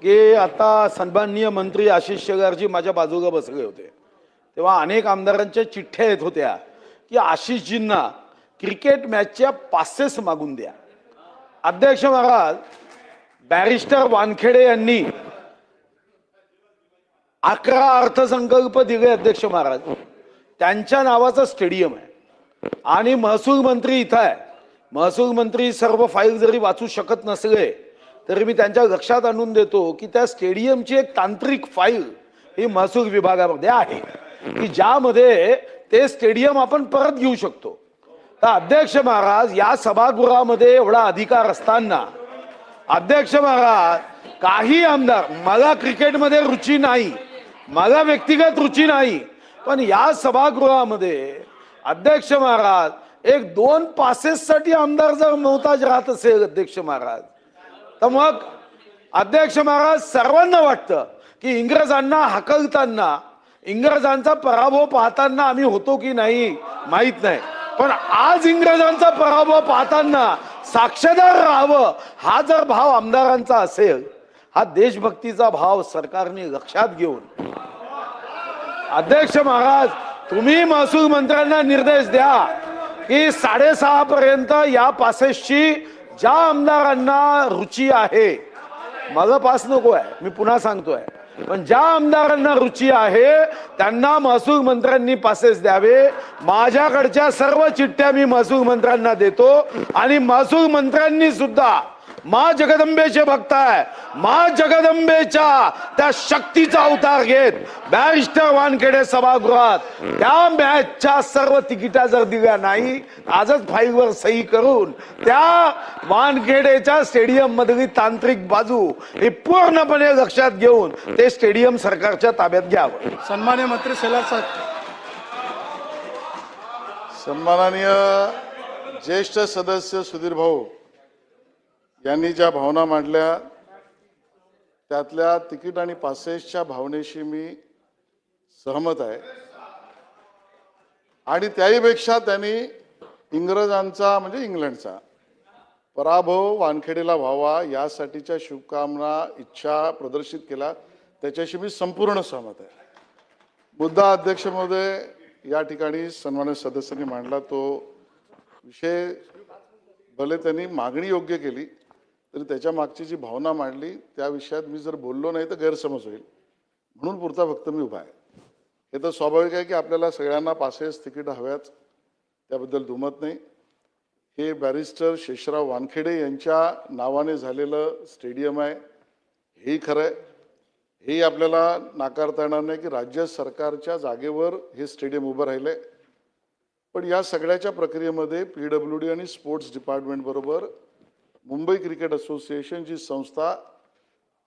की आता सन्माननीय मंत्री आशिष शेलारजी माझ्या बाजूला बसले होते, तेव्हा अनेक आमदारांच्या चिठ्ठ्या येत होत्या की आशिषजींना क्रिकेट मॅचच्या पासेस मागून द्या. अध्यक्ष महाराज, बॅरिस्टर वानखेडे यांनी 11 अर्थसंकल्प दिले. अध्यक्ष महाराज, त्यांच्या नावाचं स्टेडियम आहे आणि महसूल मंत्री इथं आहे. महसूल मंत्री सर्व फाईल जरी वाचू शकत नसले तरी मी त्यांच्या लक्षात आणून देतो की त्या स्टेडियमची एक तांत्रिक फाईल ही महसूल विभागामध्ये आहे की ज्यामध्ये ते स्टेडियम आपण परत घेऊ शकतो. तर अध्यक्ष महाराज, या सभागृहामध्ये एवढा अधिकार असताना अध्यक्ष महाराज, काही आमदार, मला क्रिकेटमध्ये रुची नाही, मला व्यक्तिगत रुची नाही, पण या सभागृहामध्ये अध्यक्ष महाराज 1-2 पासेससाठी आमदार जर मोहताज राहत असेल अध्यक्ष महाराज, तर मग अध्यक्ष महाराज सर्वांना वाटतं की इंग्रजांना हाकलताना, इंग्रजांचा पराभव पाहताना आम्ही होतो की नाही माहित नाही, पण आज इंग्रजांचा पराभव पाहताना साक्षीदार राहावं हा जर भाव आमदारांचा असेल, हा देशभक्तीचा भाव सरकारने लक्षात घेऊन अध्यक्ष महाराज, तुम्ही महसूल मंत्र्यांना निर्देश द्या की 6:30 पर्यंत या पासेसची ज्या आमदारांना रुची आहे, मला पास नको आहे, मी पुन्हा सांगतोय, पण ज्या आमदारांना रुची आहे त्यांना महसूल मंत्र्यांनी पासेस द्यावे. माझ्याकडच्या सर्व चिठ्ठ्या मी महसूल मंत्र्यांना देतो आणि महसूल मंत्र्यांनी सुद्धा माँ जगदंबेचे भक्त आहे, माँ जगदंबेच्या त्या शक्तीचा अवतार घेत बॅरिस्टर वानखेडे सभागृहात त्या मॅचच्या सर्व तिकिटा जर दिल्या नाही, आजच फाईलवर सही करून त्या वानखेडेच्या स्टेडियम मधली तांत्रिक बाजू ही पूर्णपणे लक्षात घेऊन ते स्टेडियम सरकारच्या ताब्यात घ्यावं. सन्माननीय मंत्री शेलार साहेब. सन्माननीय ज्येष्ठ सदस्य सुधीर भाऊ यांनी ज्या भावना मांडल्या त्यातल्या तिकीट आणि पासेसच्या भावनेशी मी सहमत आहे आणि त्याहीपेक्षा त्यांनी इंग्रजांचा म्हणजे इंग्लंडचा पराभव वानखेडेला व्हावा यासाठीच्या शुभकामना, इच्छा प्रदर्शित केला, त्याच्याशी मी संपूर्ण सहमत आहे. मुद्दा अध्यक्ष महोदय या ठिकाणी सन्मान्य सदस्यांनी मांडला, तो विषय भले त्यांनी मागणी योग्य केली तरी त्याच्या मागची जी भावना मांडली त्या विषयात मी जर बोललो नाही तर गैरसमज होईल, म्हणून पुरता फक्त मी उभा आहे. हे तर स्वाभाविक आहे की आपल्याला सगळ्यांना पासेस तिकीट हव्याच, त्याबद्दल दुमत नाही. हे बॅरिस्टर शेषराव वानखेडे यांच्या नावाने झालेलं स्टेडियम आहे, हेही खरं आहे. हेही आपल्याला नाकारता येणार नाही की राज्य सरकारच्या जागेवर हे स्टेडियम उभं राहिलंय. पण या सगळ्याच्या प्रक्रियेमध्ये PWD आणि स्पोर्ट्स डिपार्टमेंट बरोबर मुंबई क्रिकेट असोसिएशन जी संस्था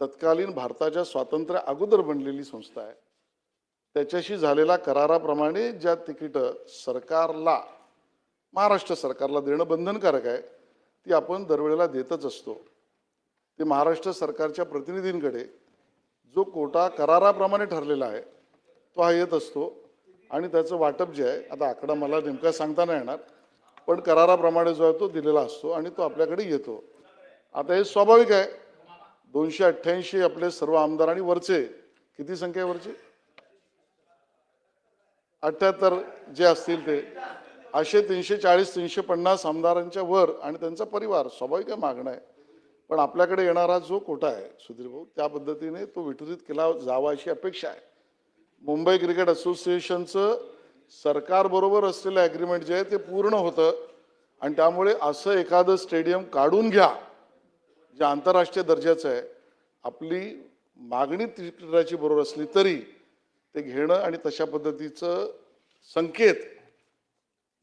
तत्कालीन भारताच्या स्वातंत्र्य अगोदर बनलेली संस्था आहे, त्याच्याशी झालेल्या कराराप्रमाणे ज्या तिकीटं सरकारला, महाराष्ट्र सरकारला देणं बंधनकारक आहे, ती आपण दरवेळेला देतच असतो. ते महाराष्ट्र सरकारच्या प्रतिनिधींकडे जो कोटा कराराप्रमाणे ठरलेला आहे तो हा येत असतो आणि त्याचं वाटप जे आहे, आता आकडा मला नेमका सांगता नाही येणार, पण कराराप्रमाणे जो आहे तो दिलेला असतो आणि तो आपल्याकडे येतो. आता हे स्वाभाविक आहे. 288 आपले सर्व आमदार आणि वरचे किती संख्या आहे, वरचे 78 जे असतील ते असे 340-350 आमदारांच्या वर आणि त्यांचा परिवार, स्वाभाविक आहे मागणं आहे. पण आपल्याकडे येणारा जो कोटा आहे सुधीर भाऊ, त्या पद्धतीने तो वितरित केला जावा अशी अपेक्षा आहे. मुंबई क्रिकेट असोसिएशनचं सरकारबरोबर असलेलं ॲग्रीमेंट जे आहे ते पूर्ण होतं आणि त्यामुळे असं एखादं स्टेडियम काढून घ्या जे आंतरराष्ट्रीय दर्जाचं आहे, आपली मागणी तिकिटाची बरोबर असली तरी ते घेणं आणि तशा पद्धतीचं संकेत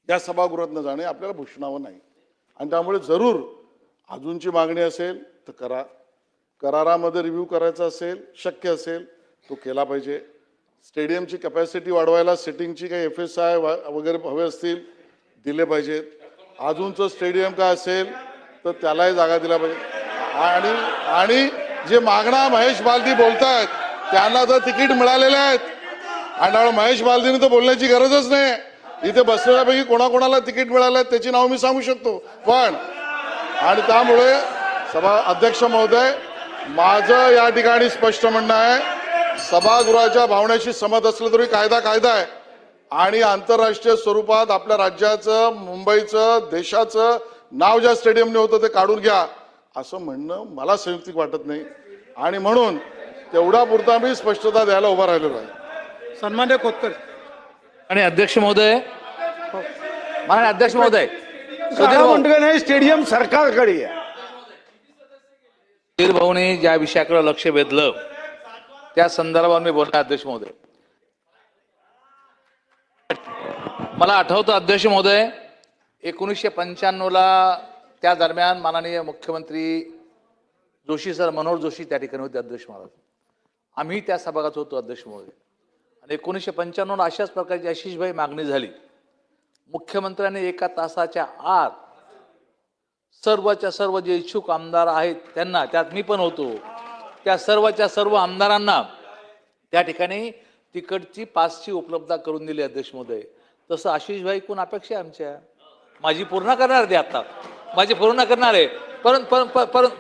या सभागृहातनं जाणे आपल्याला भूषणावं नाही. आणि त्यामुळे जरूर अजूनची मागणी असेल तर करा, करारामध्ये रिव्ह्यू करायचा असेल, शक्य असेल तो केला पाहिजे. स्टेडियमची कॅपॅसिटी वाढवायला सिटिंगची काही FSI वगैरे हवे असतील दिले पाहिजेत. अजूनचं स्टेडियम काय असेल तर त्यालाही जागा दिला पाहिजे. आणि जे मागणा महेश बालदी बोलतायत त्यांना तर तिकीट मिळालेले आहेत आणि महेश बालदीने तर बोलण्याची गरजच नाही. इथे बसलेल्यापैकी कोणाकोणाला तिकीट मिळालं त्याची नाव मी सांगू शकतो. पण आणि त्यामुळे सभा अध्यक्ष महोदय माझं या ठिकाणी स्पष्ट म्हणणं आहे, सभागृहाच्या भावनेशी सहमत असलं तरी कायदा कायदा आहे आणि आंतरराष्ट्रीय स्वरूपात आपल्या राज्याचं, मुंबईचं, देशाचं नाव ज्या स्टेडियमने होतं ते काढून घ्या असं म्हणणं मला संयुक्तिक वाटत नाही आणि म्हणून तेवढा पुरता मी स्पष्टता द्यायला उभा राहिलेलो आहे. सन्मान्य खोतकर आणि अध्यक्ष महोदय, माननीय अध्यक्ष महोदय, काय म्हणतो नाही, स्टेडियम सरकारकडे आहे. सुधीर भाऊने ज्या विषयाकडे लक्ष वेधलं त्या संदर्भात मी बोलणार. अध्यक्ष महोदय, मला आठवतं अध्यक्ष महोदय, 1995ला त्या दरम्यान माननीय मुख्यमंत्री जोशी सर, मनोहर जोशी त्या ठिकाणी होते. अध्यक्ष महाराज, आम्ही त्या सभागृहात होतो. अध्यक्ष महोदय, आणि 1995ला अशाच प्रकारची आशिषभाई मागणी झाली. मुख्यमंत्र्यांनी 1 तासाच्या आत सर्वच्या सर्व जे इच्छुक आमदार आहेत त्यांना, त्यात मी पण होतो, त्या सर्वच्या सर्व आमदारांना त्या ठिकाणी तिकडची पासची उपलब्धता करून दिली. अध्यक्ष महोदय, तसं आशिषभाई कोण अपेक्षा आहे आमच्या, माझी पूर्ण करणार ते आता, माझी पूर्ण करणार आहे.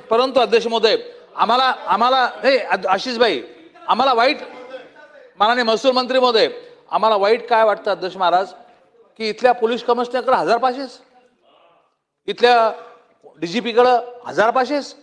परंतु अध्यक्ष महोदय, आम्हाला हे आशिषभाई, आम्हाला वाईट, माननीय महसूल मंत्री महोदय, आम्हाला वाईट काय वाटतं अध्यक्ष महाराज, की इथल्या पोलीस कमिशनरकडे 1000 पासेस, इथल्या DGP-कडं 1000 पासेस,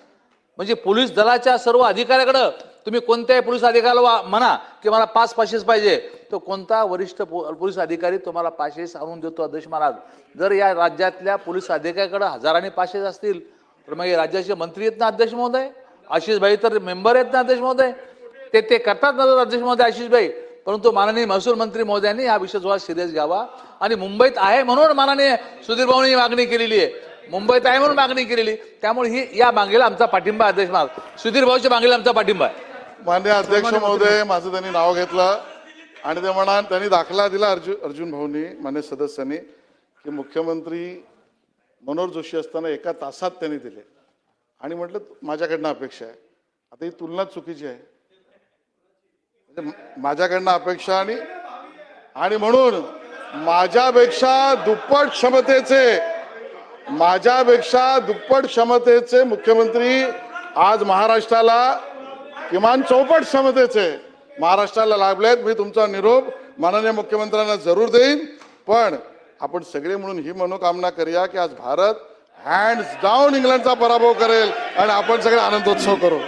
म्हणजे पोलीस दलाच्या सर्व अधिकाऱ्याकडं तुम्ही कोणत्याही पोलीस अधिकाऱ्याला म्हणा की मला 5 पासेस पाहिजे, तो कोणता वरिष्ठ पोलीस अधिकारी तुम्हाला पासेस आणून देतो. अध्यक्ष महाराज, जर या राज्यातल्या पोलीस अधिकाऱ्याकडे हजारांनी पासेस असतील तर मग राज्याचे मंत्री आहेत ना अध्यक्ष महोदय, आशिषभाई तर मेंबर आहेत ना अध्यक्ष महोदय, ते करतात ना अध्यक्ष महोदय आशिषभाई. परंतु माननीय महसूल मंत्री महोदयांनी हा विषय थोडा सिरियस घ्यावा आणि मुंबईत आहे म्हणून माननीय सुधीर भाऊंनी मागणी केलेली आहे, मुंबईत आहे म्हणून मागणी केलेली, त्यामुळे ही या मागणीला आमचा पाठिंबा. अध्यक्ष महाराज, सुधीर भाऊच्या मागणीला आमचा पाठिंबा आहे. मान्य अध्यक्ष महोदय, माझं त्यांनी नाव घेतलं आणि ते म्हणा, त्यांनी दाखला दिला अर्जुन भाऊंनी, मान्य सदस्यांनी, की मुख्यमंत्री मनोहर जोशी असताना 1 तासात त्यांनी दिले आणि म्हटलं माझ्याकडनं अपेक्षा आहे. आता ही तुलना चुकीची आहे, माझ्याकडनं अपेक्षा आणि म्हणून माझ्यापेक्षा दुप्पट क्षमतेचे मुख्यमंत्री आज महाराष्ट्राला, किमान 4पट क्षमतेचे महाराष्ट्राला लाभलेत. मी तुमचा निरोप माननीय मुख्यमंत्र्यांना जरूर देईन, पण आपण सगळे म्हणून ही मनोकामना करूया की आज भारत हँड्स डाऊन इंग्लंडचा पराभव करेल आणि आपण सगळे आनंदोत्सव करू.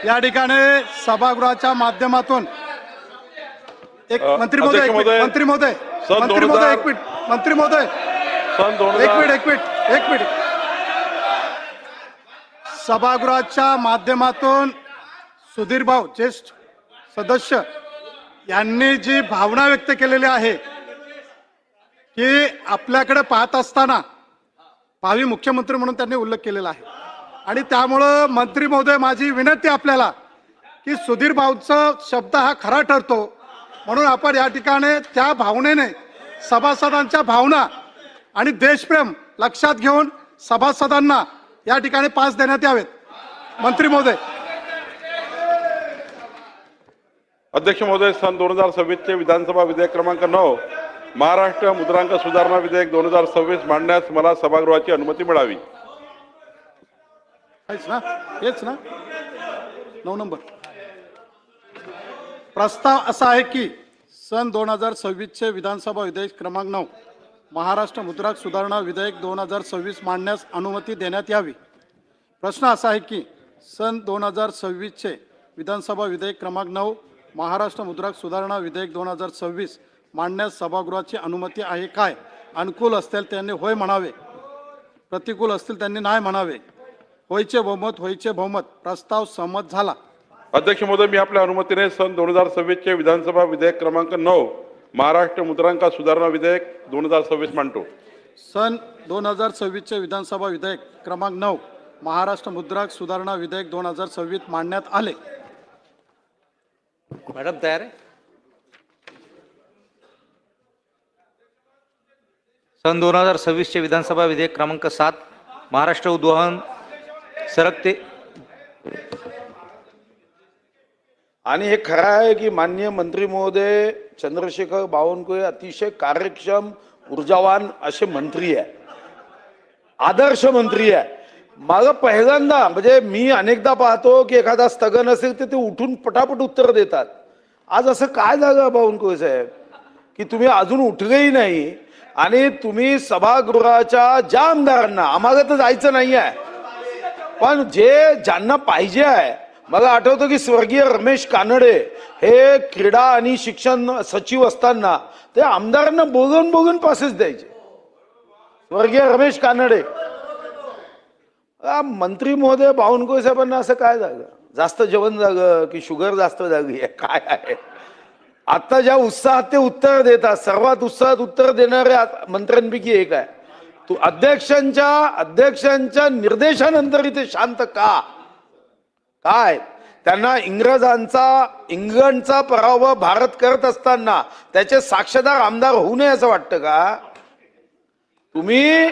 या ठिकाणी सभागृहाच्या माध्यमातून एक मंत्री महोदय, एक मिनिट, मंत्री महोदय, एक मिनिट. सभागृहाच्या माध्यमातून सुधीर भाऊ ज्येष्ठ सदस्य यांनी जी भावना व्यक्त केलेली आहे की आपल्याकडे पाहत असताना भावी मुख्यमंत्री म्हणून त्यांनी उल्लेख केलेला आहे आणि त्यामुळं मंत्री महोदय, माझी विनंती आपल्याला की सुधीर भाऊचा शब्द हा खरा ठरतो, म्हणून आपण या ठिकाणी त्या भावनेने सभासदांच्या भावना आणि देशप्रेम लक्षात घेऊन सभासदांना या ठिकाणी पास देण्यात यावेत. मंत्री महोदय. अध्यक्ष महोदय, सन 2026 चे विधानसभा विधेयक क्रमांक 9 महाराष्ट्र मुद्रांक सुधारणा विधेयक 2026 मांडण्यास मला सभागृहाची अनुमती मिळावी. हेच ना 9 नंबर प्रस्ताव असा आहे की सन 2026 चे विधानसभा विधेयक क्रमांक 9 महाराष्ट्र मुद्रांक सुधारणा विधेयक 2026 मांडण्यास अनुमती देण्यात यावी. प्रश्न असा आहे की सन 2026 चे विधानसभा विधेयक क्रमांक 9 महाराष्ट्र मुद्रांक सुधारणा विधेयक 2026 मांडण्यास सभागृहाची अनुमती आहे काय? अनुकूल असतील त्यांनी होय म्हणावे, प्रतिकूल असतील त्यांनी नाही म्हणावे. होयचे बहुमत. प्रस्ताव संमत झाला. अध्यक्ष महोदय, मी आपल्या अनुमतीने सन 2026 चे विधानसभा विधेयक क्रमांक 9 महाराष्ट्र मुद्रांक सुधारणा विधेयक 2026 मांडतो. सन 2026 चे विधानसभा विधेयक क्रमांक 9 महाराष्ट्र मुद्रांक सुधारणा विधेयक 2026 मांडण्यात आले. मॅडम तयार आहे. सन 2026 चे विधानसभा विधेयक क्रमांक 7 महाराष्ट्र उद्वहन सरकते. आणि हे खरं आहे की माननीय मंत्री महोदय चंद्रशेखर बावनकुळे अतिशय कार्यक्षम ऊर्जावान असे मंत्री आहे, आदर्श मंत्री आहे. मग पहिल्यांदा म्हणजे मी अनेकदा पाहतो की एखादा स्थगन असेल तर ते उठून पटापट उत्तर देतात. आज असं काय झालं बावनकुळे साहेब की तुम्ही अजून उठलेही नाही आणि तुम्ही सभागृहाच्या ज्या आमदारांना, आम्हाला तर जायचं नाही आहे, पण ज्यांना पाहिजे आहे, मला आठवतं की स्वर्गीय रमेश कानडे हे क्रीडा आणि शिक्षण सचिव असताना ते आमदारांना बोलून बोलून पासेस द्यायचे. स्वर्गीय रमेश कानडे. मंत्री महोदय बावनकुळे साहेबांना असं काय झालं? जास्त जेवण झालं की शुगर जास्त झाली आहे काय आहे? आता ज्या उत्साहात ते उत्तर देतात, सर्वात उत्साहात उत्तर देणाऱ्या मंत्र्यांपैकी एक आहे. तू अध्यक्षांच्या निर्देशानंतर इथे शांत का? काय त्यांना इंग्लंडचा पराभव भारत करत असताना त्याचे साक्षीदार आमदार होऊ नये असं वाटतं का? तुम्ही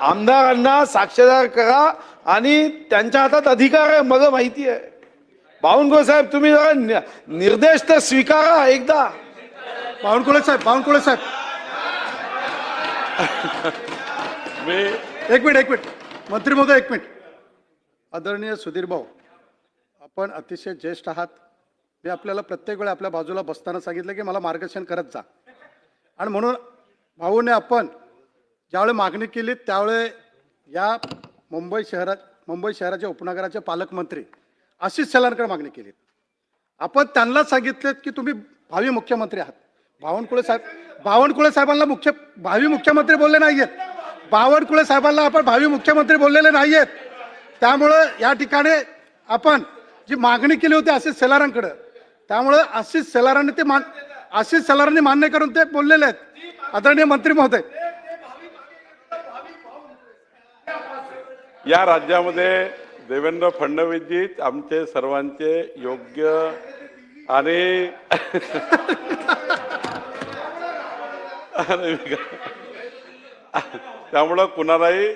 आमदारांना साक्षीदार करा आणि त्यांच्या हातात अधिकार आहे, मला माहिती आहे. बावनकुळे साहेब तुम्ही जरा निर्देश तर स्वीकारा एकदा. बावनकुळे साहेब मी एक मिनिट मंत्री महोदय एक मिनिट. आदरणीय सुधीर भाऊ, आपण अतिशय ज्येष्ठ आहात. मी आपल्याला प्रत्येक वेळी आपल्या बाजूला बसताना सांगितलं की मला मार्गदर्शन करत जा, आणि म्हणून भाऊने आपण ज्यावेळी मागणी केली त्यावेळी या मुंबई शहराच्या उपनगराचे पालकमंत्री आशिष शेलारकडे मागणी केली. आपण त्यांना सांगितले की तुम्ही भावी मुख्यमंत्री आहात. बावनकुळे साहेबांना भावी मुख्यमंत्री बोलले नाहीयेत. बावनकुळे साहेबांना आपण भावी मुख्यमंत्री बोललेले नाहीयेत. त्यामुळं या ठिकाणी आपण जी मागणी केली होती आशिष शेलारांकडे, त्यामुळे आशिष शेलारांनी मान्य करून ते बोललेले आहेत. आदरणीय मंत्री महोदय, या राज्यामध्ये देवेंद्र फडणवीसजीच आमचे सर्वांचे योग्य आणि त्यामुळं कुणालाही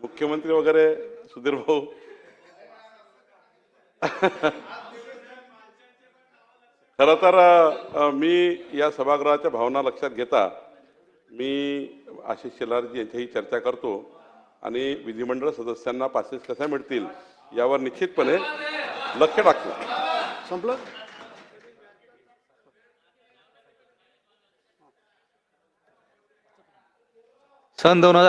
मुख्यमंत्री वगैरे सुधीर भाऊ खरं तर मी या सभागृहाच्या भावना लक्षात घेता मी आशिष शेलारजी यांच्याही चर्चा करतो आणि विधिमंडळ सदस्यांना पासेस कशा मिळतील यावर निश्चितपणे लक्ष टाकतो. संपलं. सन 2000